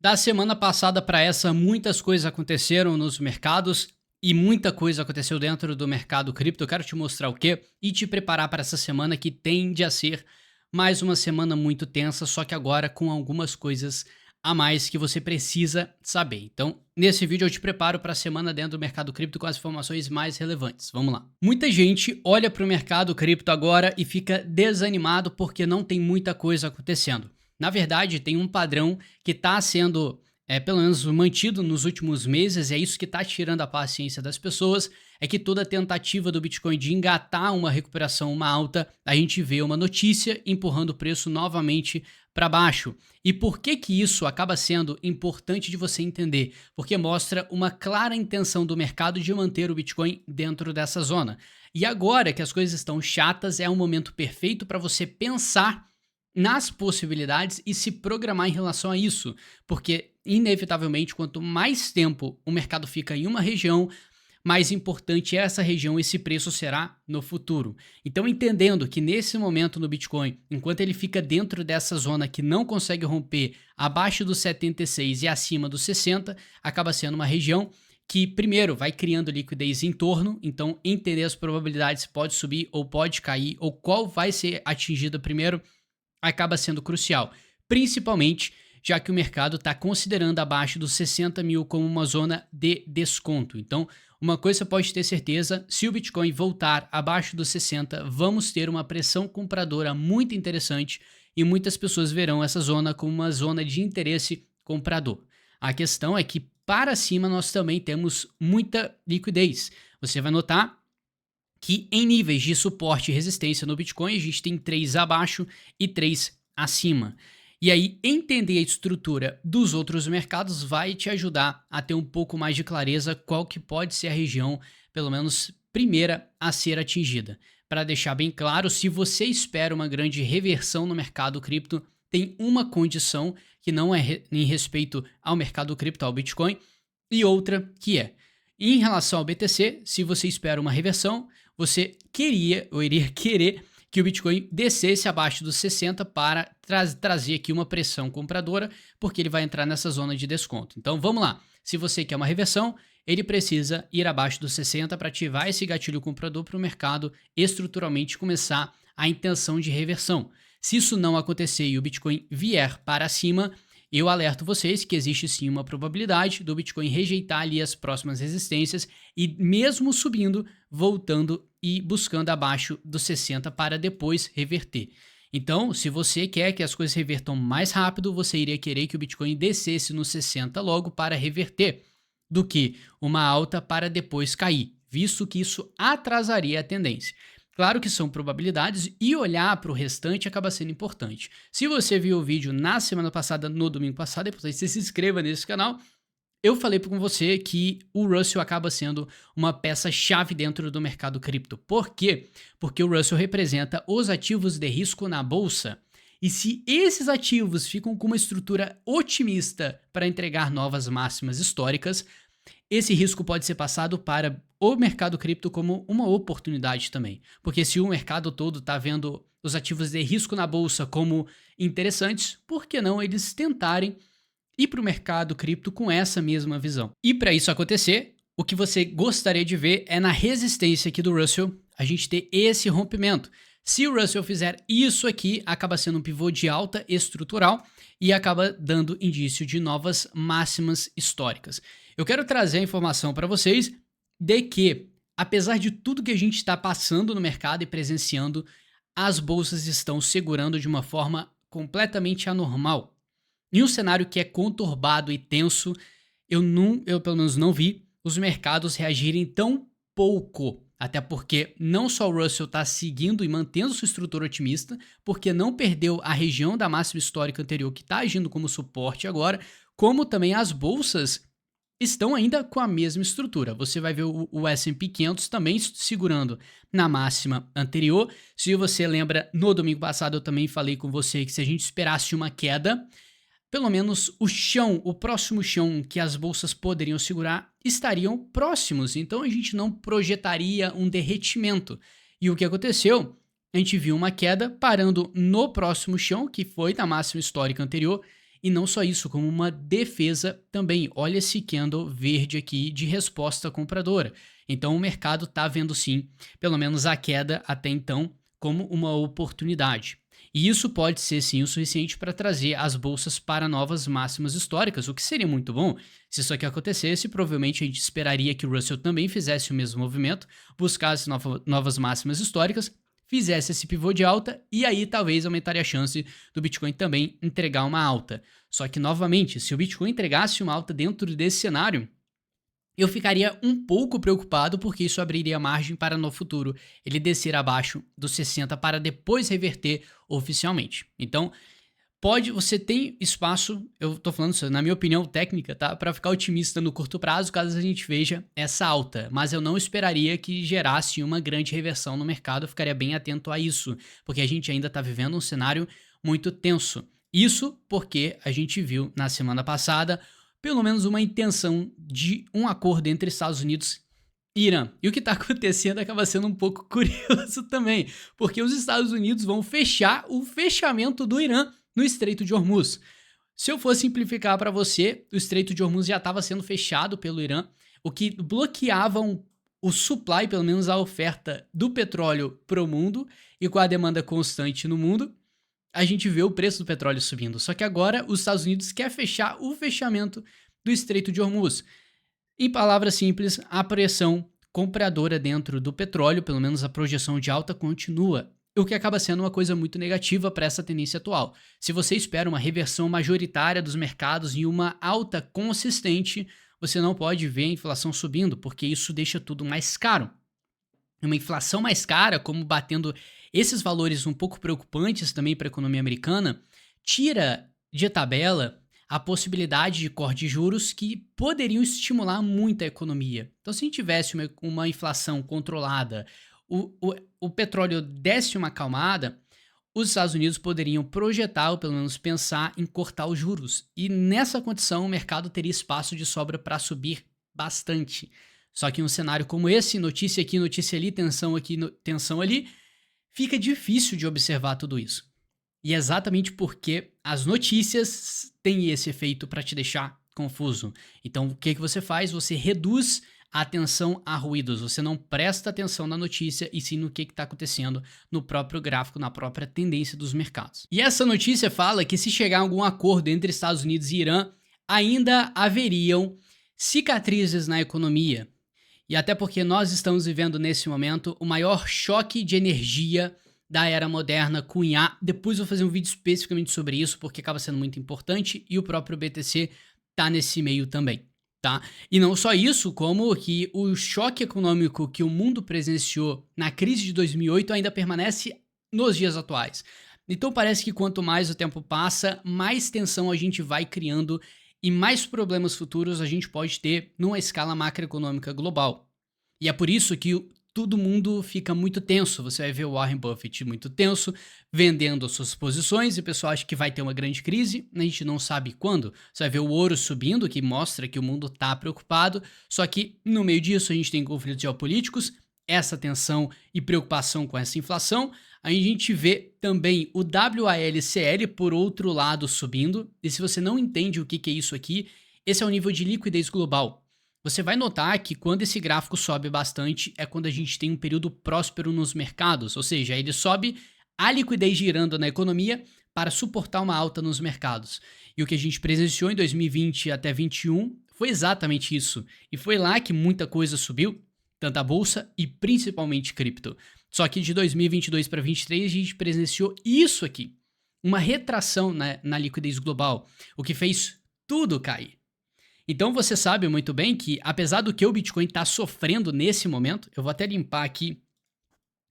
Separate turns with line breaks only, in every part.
Da semana passada para essa, muitas coisas aconteceram nos mercados e muita coisa aconteceu dentro do mercado cripto. Eu quero te mostrar o quê e te preparar para essa semana que tende a ser mais uma semana muito tensa, só que agora com algumas coisas a mais que você precisa saber. Então, nesse vídeo eu te preparo para a semana dentro do mercado cripto com as informações mais relevantes. Vamos lá. Muita gente olha para o mercado cripto agora e fica desanimado porque não tem muita coisa acontecendo. Na verdade, tem um padrão que está sendo, pelo menos, mantido nos últimos meses, e é isso que está tirando a paciência das pessoas, é que toda tentativa do Bitcoin de engatar uma recuperação, uma alta, a gente vê uma notícia empurrando o preço novamente para baixo. E por que que isso acaba sendo importante de você entender? Porque mostra uma clara intenção do mercado de manter o Bitcoin dentro dessa zona. E agora que as coisas estão chatas, é um momento perfeito para você pensar nas possibilidades e se programar em relação a isso, porque inevitavelmente quanto mais tempo o mercado fica em uma região, mais importante é essa região, esse preço será no futuro. Então, entendendo que nesse momento no Bitcoin, enquanto ele fica dentro dessa zona que não consegue romper abaixo dos 76 e acima dos 60, acaba sendo uma região que primeiro vai criando liquidez em torno, então entender as probabilidades pode subir ou pode cair, ou qual vai ser atingida primeiro, acaba sendo crucial, principalmente já que o mercado está considerando abaixo dos 60 mil como uma zona de desconto. Então, uma coisa você pode ter certeza, se o Bitcoin voltar abaixo dos 60, vamos ter uma pressão compradora muito interessante e muitas pessoas verão essa zona como uma zona de interesse comprador. A questão é que para cima nós também temos muita liquidez. Você vai notar que em níveis de suporte e resistência no Bitcoin, a gente tem 3 abaixo e 3 acima. E aí, entender a estrutura dos outros mercados vai te ajudar a ter um pouco mais de clareza qual que pode ser a região, pelo menos primeira, a ser atingida. Para deixar bem claro, se você espera uma grande reversão no mercado cripto, tem uma condição que não é em respeito ao mercado cripto, ao Bitcoin, e outra que é, em relação ao BTC, se você espera uma reversão, você queria ou iria querer que o Bitcoin descesse abaixo dos 60 para trazer aqui uma pressão compradora, porque ele vai entrar nessa zona de desconto. Então vamos lá, se você quer uma reversão, ele precisa ir abaixo dos 60 para ativar esse gatilho comprador para o mercado estruturalmente começar a intenção de reversão. Se isso não acontecer e o Bitcoin vier para cima, eu alerto vocês que existe sim uma probabilidade do Bitcoin rejeitar ali as próximas resistências e mesmo subindo, voltando e buscando abaixo dos 60 para depois reverter. Então, se você quer que as coisas revertam mais rápido, você iria querer que o Bitcoin descesse nos 60 logo para reverter, do que uma alta para depois cair, visto que isso atrasaria a tendência. Claro que são probabilidades e olhar para o restante acaba sendo importante. Se você viu o vídeo na semana passada, no domingo passado, é importante que você se inscreva nesse canal. Eu falei com você que o Russell acaba sendo uma peça-chave dentro do mercado cripto. Por quê? Porque o Russell representa os ativos de risco na bolsa. E se esses ativos ficam com uma estrutura otimista para entregar novas máximas históricas, esse risco pode ser passado para o mercado cripto como uma oportunidade também. Porque se o mercado todo está vendo os ativos de risco na bolsa como interessantes, por que não eles tentarem ir para o mercado cripto com essa mesma visão? E para isso acontecer, o que você gostaria de ver é na resistência aqui do Russell, a gente ter esse rompimento. Se o Russell fizer isso aqui, acaba sendo um pivô de alta estrutural e acaba dando indício de novas máximas históricas. Eu quero trazer a informação para vocês de que, apesar de tudo que a gente está passando no mercado e presenciando, as bolsas estão segurando de uma forma completamente anormal. Em um cenário que é conturbado e tenso, eu pelo menos não vi os mercados reagirem tão pouco. Até porque não só o Russell está seguindo e mantendo sua estrutura otimista, porque não perdeu a região da máxima histórica anterior que está agindo como suporte agora, como também as bolsas estão ainda com a mesma estrutura. Você vai ver o S&P 500 também segurando na máxima anterior. Se você lembra, no domingo passado eu também falei com você que se a gente esperasse uma queda, pelo menos o chão, o próximo chão que as bolsas poderiam segurar estariam próximos, então a gente não projetaria um derretimento. E o que aconteceu? A gente viu uma queda parando no próximo chão, que foi da máxima histórica anterior, E não só isso, como uma defesa também. Olha esse candle verde aqui de resposta compradora. Então o mercado está vendo sim, pelo menos a queda até então, como uma oportunidade. E isso pode ser sim o suficiente para trazer as bolsas para novas máximas históricas, o que seria muito bom. Se isso aqui acontecesse, provavelmente a gente esperaria que o Russell também fizesse o mesmo movimento, buscasse novas máximas históricas, fizesse esse pivô de alta e aí talvez aumentaria a chance do Bitcoin também entregar uma alta. Só que, novamente, se o Bitcoin entregasse uma alta dentro desse cenário, eu ficaria um pouco preocupado porque isso abriria margem para no futuro ele descer abaixo dos 60 para depois reverter oficialmente. Então, você tem espaço, eu tô falando isso na minha opinião técnica, tá? Para ficar otimista no curto prazo, caso a gente veja essa alta. Mas eu não esperaria que gerasse uma grande reversão no mercado, eu ficaria bem atento a isso, porque a gente ainda tá vivendo um cenário muito tenso. Isso porque a gente viu na semana passada pelo menos uma intenção de um acordo entre Estados Unidos e Irã. E o que está acontecendo acaba sendo um pouco curioso também, porque os Estados Unidos vão fechar o fechamento do Irã no Estreito de Hormuz. Se eu for simplificar para você, o Estreito de Hormuz já estava sendo fechado pelo Irã, o que bloqueava o supply, pelo menos a oferta do petróleo para o mundo, e com a demanda constante no mundo, a gente vê o preço do petróleo subindo. Só que agora os Estados Unidos quer fechar o fechamento do Estreito de Hormuz. Em palavras simples, a pressão compradora dentro do petróleo, pelo menos a projeção de alta, continua, o que acaba sendo uma coisa muito negativa para essa tendência atual. Se você espera uma reversão majoritária dos mercados e uma alta consistente, você não pode ver a inflação subindo, porque isso deixa tudo mais caro. Uma inflação mais cara, como batendo esses valores um pouco preocupantes também para a economia americana, tira de tabela a possibilidade de corte de juros que poderiam estimular muito a economia. Então, se a gente tivesse uma inflação controlada, o petróleo desse uma acalmada, os Estados Unidos poderiam projetar, ou pelo menos pensar, em cortar os juros. E nessa condição, o mercado teria espaço de sobra para subir bastante. Só que em um cenário como esse, notícia aqui, notícia ali, tensão aqui, tensão ali, fica difícil de observar tudo isso. E é exatamente porque as notícias têm esse efeito para te deixar confuso. Então, o que você faz? Você reduz a atenção a ruídos. Você não presta atenção na notícia e sim no que está acontecendo no próprio gráfico, na própria tendência dos mercados. E essa notícia fala que se chegar a algum acordo entre Estados Unidos e Irã, ainda haveriam cicatrizes na economia. E até porque nós estamos vivendo nesse momento o maior choque de energia da era moderna com IA. Depois eu vou fazer um vídeo especificamente sobre isso, porque acaba sendo muito importante e o próprio BTC tá nesse meio também, tá? E não só isso, como que o choque econômico que o mundo presenciou na crise de 2008 ainda permanece nos dias atuais. Então parece que quanto mais o tempo passa, mais tensão a gente vai criando e mais problemas futuros a gente pode ter numa escala macroeconômica global. E é por isso que todo mundo fica muito tenso. Você vai ver o Warren Buffett muito tenso, vendendo as suas posições, e o pessoal acha que vai ter uma grande crise, a gente não sabe quando. Você vai ver o ouro subindo, que mostra que o mundo está preocupado, só que no meio disso a gente tem conflitos geopolíticos, essa tensão e preocupação com essa inflação. Aí a gente vê também o WALCL, por outro lado, subindo, e se você não entende o que é isso aqui, esse é o nível de liquidez global. Você vai notar que quando esse gráfico sobe bastante é quando a gente tem um período próspero nos mercados, ou seja, ele sobe a liquidez girando na economia para suportar uma alta nos mercados. E o que a gente presenciou em 2020 até 2021 foi exatamente isso. E foi lá que muita coisa subiu, tanto a bolsa e principalmente cripto. Só que de 2022 para 2023 a gente presenciou isso aqui, uma retração na liquidez global, o que fez tudo cair. Então você sabe muito bem que, apesar do que o Bitcoin está sofrendo nesse momento, eu vou até limpar aqui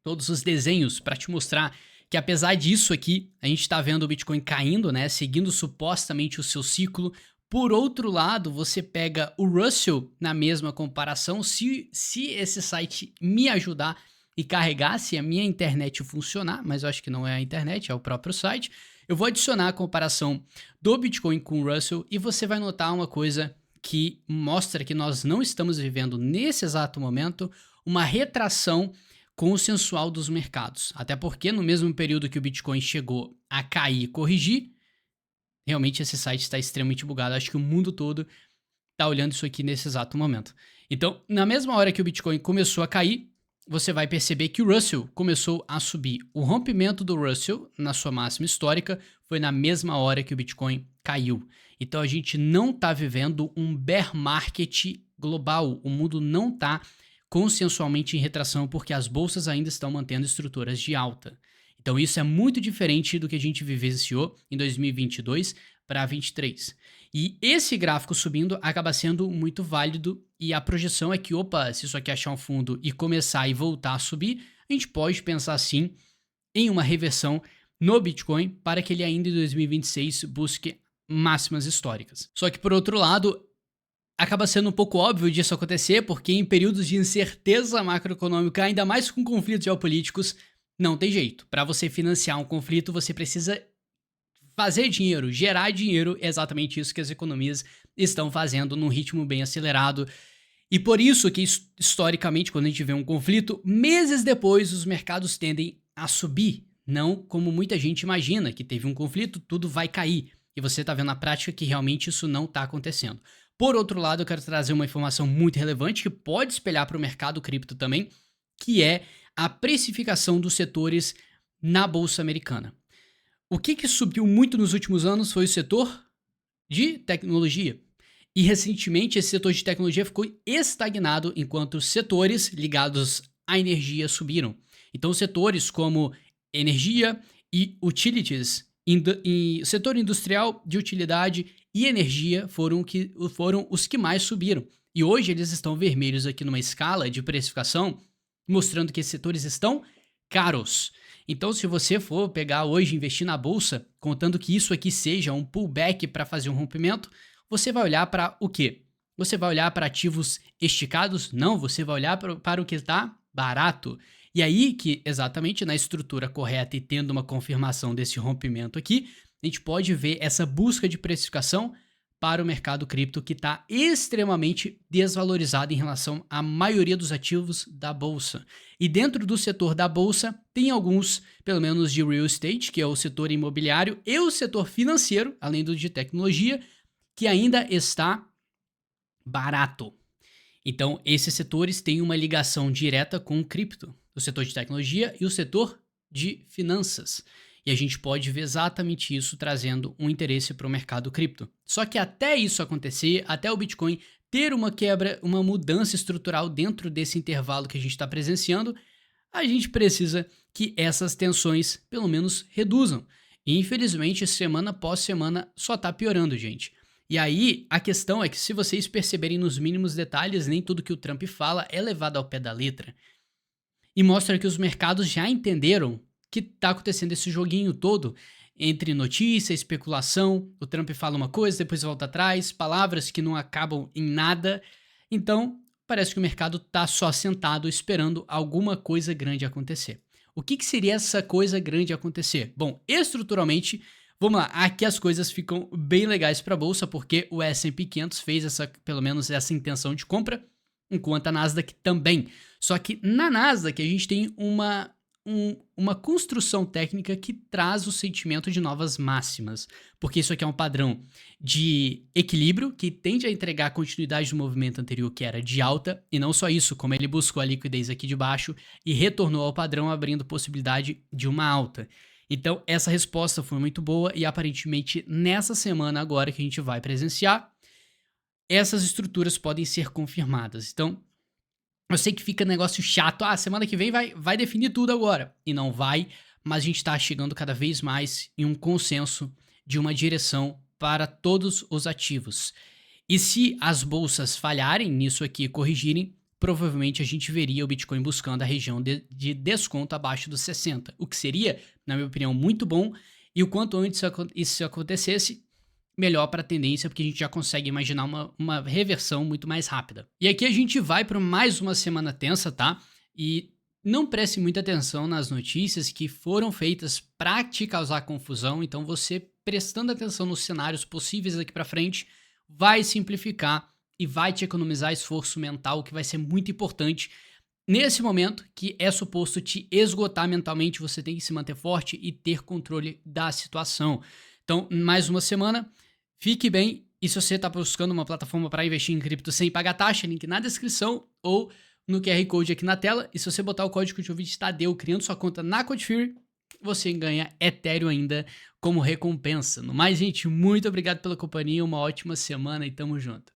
todos os desenhos para te mostrar que, apesar disso aqui, a gente está vendo o Bitcoin caindo, né, seguindo supostamente o seu ciclo. Por outro lado, você pega o Russell na mesma comparação. Se esse site me ajudar e carregar, se a minha internet funcionar, mas eu acho que não é a internet, é o próprio site, eu vou adicionar a comparação do Bitcoin com o Russell e você vai notar uma coisa que mostra que nós não estamos vivendo nesse exato momento uma retração consensual dos mercados. Até porque no mesmo período que o Bitcoin chegou a cair e corrigir, realmente esse site está extremamente bugado. Acho que o mundo todo tá olhando isso aqui nesse exato momento. Então, na mesma hora que o Bitcoin começou a cair, você vai perceber que o Russell começou a subir. O rompimento do Russell na sua máxima histórica foi na mesma hora que o Bitcoin caiu. Então a gente não está vivendo um bear market global. O mundo não está consensualmente em retração porque as bolsas ainda estão mantendo estruturas de alta. Então isso é muito diferente do que a gente vivenciou em 2022 para 2023. E esse gráfico subindo acaba sendo muito válido e a projeção é que, opa, se isso aqui achar um fundo e começar e voltar a subir, a gente pode pensar sim em uma reversão no Bitcoin para que ele ainda em 2026 busque máximas históricas. Só que por outro lado, acaba sendo um pouco óbvio disso acontecer, porque em períodos de incerteza macroeconômica, ainda mais com conflitos geopolíticos, não tem jeito. Para você financiar um conflito, você precisa fazer dinheiro, gerar dinheiro, é exatamente isso que as economias estão fazendo num ritmo bem acelerado. E por isso que, historicamente, quando a gente vê um conflito, meses depois os mercados tendem a subir. Não como muita gente imagina, que teve um conflito, tudo vai cair. E você está vendo na prática que realmente isso não está acontecendo. Por outro lado, eu quero trazer uma informação muito relevante que pode espelhar para o mercado cripto também, que é a precificação dos setores na Bolsa Americana. O que subiu muito nos últimos anos foi o setor de tecnologia. E recentemente esse setor de tecnologia ficou estagnado enquanto os setores ligados à energia subiram. Então setores como energia e utilities, setor industrial de utilidade e energia foram os que mais subiram. E hoje eles estão vermelhos aqui numa escala de precificação, mostrando que esses setores estão caros. Então, se você for pegar hoje e investir na bolsa, contando que isso aqui seja um pullback para fazer um rompimento, você vai olhar para o quê? Você vai olhar para ativos esticados? Não, você vai olhar para o que está barato. E aí que, exatamente na estrutura correta e tendo uma confirmação desse rompimento aqui, a gente pode ver essa busca de precificação para o mercado cripto que está extremamente desvalorizado em relação à maioria dos ativos da bolsa. E dentro do setor da bolsa tem alguns, pelo menos de real estate, que é o setor imobiliário, e o setor financeiro, além do de tecnologia, que ainda está barato. Então, esses setores têm uma ligação direta com o cripto, o setor de tecnologia e o setor de finanças. E a gente pode ver exatamente isso trazendo um interesse para o mercado cripto. Só que até isso acontecer, até o Bitcoin ter uma quebra, uma mudança estrutural dentro desse intervalo que a gente está presenciando, a gente precisa que essas tensões pelo menos reduzam. E infelizmente, semana após semana só está piorando, gente. E aí, a questão é que se vocês perceberem nos mínimos detalhes, nem tudo que o Trump fala é levado ao pé da letra. E mostra que os mercados já entenderam que está acontecendo esse joguinho todo entre notícia, especulação, o Trump fala uma coisa, depois volta atrás, palavras que não acabam em nada. Então, parece que o mercado está só sentado esperando alguma coisa grande acontecer. O que seria essa coisa grande acontecer? Bom, estruturalmente, vamos lá, aqui as coisas ficam bem legais para a bolsa, porque o S&P 500 fez pelo menos essa intenção de compra, enquanto a Nasdaq também. Só que na Nasdaq a gente tem uma construção técnica que traz o sentimento de novas máximas, porque isso aqui é um padrão de equilíbrio que tende a entregar a continuidade do movimento anterior, que era de alta, e não só isso, como ele buscou a liquidez aqui de baixo e retornou ao padrão, abrindo possibilidade de uma alta. Então, essa resposta foi muito boa e aparentemente nessa semana agora que a gente vai presenciar, essas estruturas podem ser confirmadas. Então, eu sei que fica negócio chato, semana que vem vai definir tudo agora. E não vai, mas a gente está chegando cada vez mais em um consenso de uma direção para todos os ativos. E se as bolsas falharem nisso aqui, corrigirem, provavelmente a gente veria o Bitcoin buscando a região de desconto abaixo dos 60, o que seria, na minha opinião, muito bom. E o quanto antes isso acontecesse, melhor para a tendência, porque a gente já consegue imaginar uma reversão muito mais rápida. E aqui a gente vai para mais uma semana tensa, tá? E não preste muita atenção nas notícias que foram feitas para te causar confusão, então você prestando atenção nos cenários possíveis daqui para frente, vai simplificar e vai te economizar esforço mental, que vai ser muito importante. Nesse momento que é suposto te esgotar mentalmente, você tem que se manter forte e ter controle da situação. Então, Então, mais uma semana, fique bem. E se você está buscando uma plataforma para investir em cripto sem pagar taxa, link na descrição ou no QR Code aqui na tela. E se você botar o código de ouvinte Tadeu criando sua conta na CodeFury, você ganha Ethereum ainda como recompensa. No mais, gente, muito obrigado pela companhia, uma ótima semana e tamo junto.